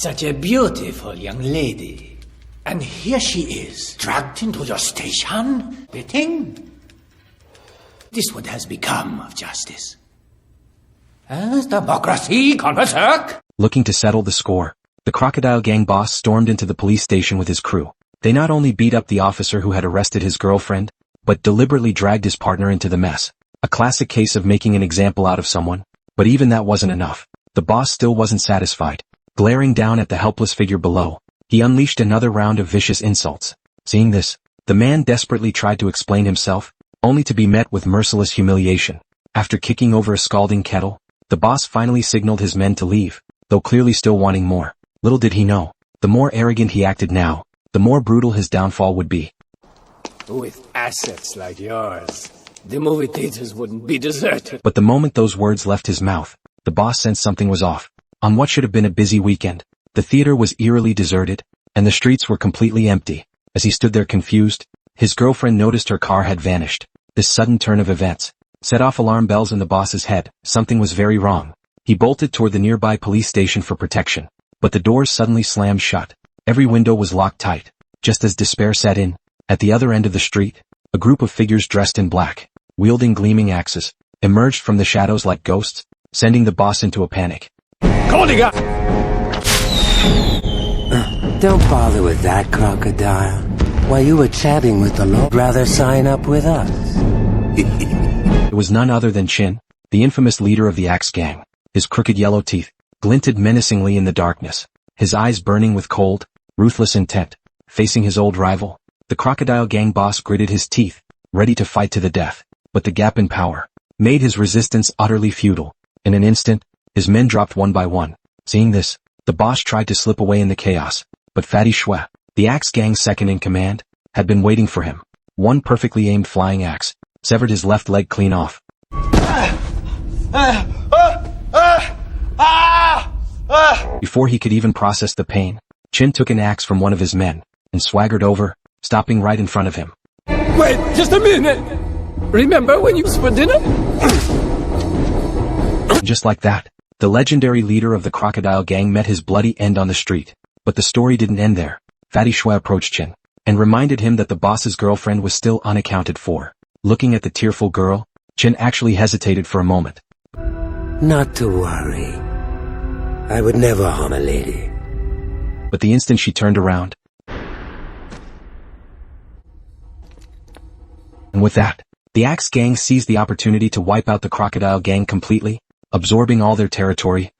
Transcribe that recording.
Such a beautiful young lady. And here she is, dragged into your station, betting. This what has become of justice. Has democracy gone berserk? Looking to settle the score, the Crocodile Gang boss stormed into the police station with his crew. They not only beat up the officer who had arrested his girlfriend, but deliberately dragged his partner into the mess. A classic case of making an example out of someone. But even that wasn't enough. The boss still wasn't satisfied. Glaring down at the helpless figure below, he unleashed another round of vicious insults. Seeing this, the man desperately tried to explain himself, only to be met with merciless humiliation. After kicking over a scalding kettle, the boss finally signaled his men to leave, though clearly still wanting more. Little did he know, the more arrogant he acted now, the more brutal his downfall would be. With assets like yours, the movie theaters wouldn't be deserted. But the moment those words left his mouth, the boss sensed something was off. On what should have been a busy weekend, the theater was eerily deserted, and the streets were completely empty. As he stood there confused, his girlfriend noticed her car had vanished. This sudden turn of events set off alarm bells in the boss's head. Something was very wrong. He bolted toward the nearby police station for protection, but the doors suddenly slammed shut. Every window was locked tight. Just as despair set in, at the other end of the street, a group of figures dressed in black, wielding gleaming axes, emerged from the shadows like ghosts, sending the boss into a panic. Don't bother with that, Crocodile. While you were chatting with the law, rather sign up with us. It was none other than Chin, the infamous leader of the Axe Gang. His crooked yellow teeth glinted menacingly in the darkness, his eyes burning with cold, ruthless intent. Facing his old rival, the Crocodile Gang boss gritted his teeth, ready to fight to the death. But the gap in power made his resistance utterly futile. In an instant, his men dropped one by one. Seeing this, the boss tried to slip away in the chaos, but Fatty Shwe, the Axe Gang's second in command, had been waiting for him. One perfectly aimed flying axe severed his left leg clean off. Before he could even process the pain, Chin took an axe from one of his men and swaggered over, stopping right in front of him. Wait, just a minute! Remember when you was for dinner? Just like that, the legendary leader of the Crocodile Gang met his bloody end on the street. But the story didn't end there. Fatty Shwe approached Chin and reminded him that the boss's girlfriend was still unaccounted for. Looking at the tearful girl, Chin actually hesitated for a moment. Not to worry. I would never harm a lady. But the instant she turned around, and with that, the Axe Gang seized the opportunity to wipe out the Crocodile Gang completely, absorbing all their territory,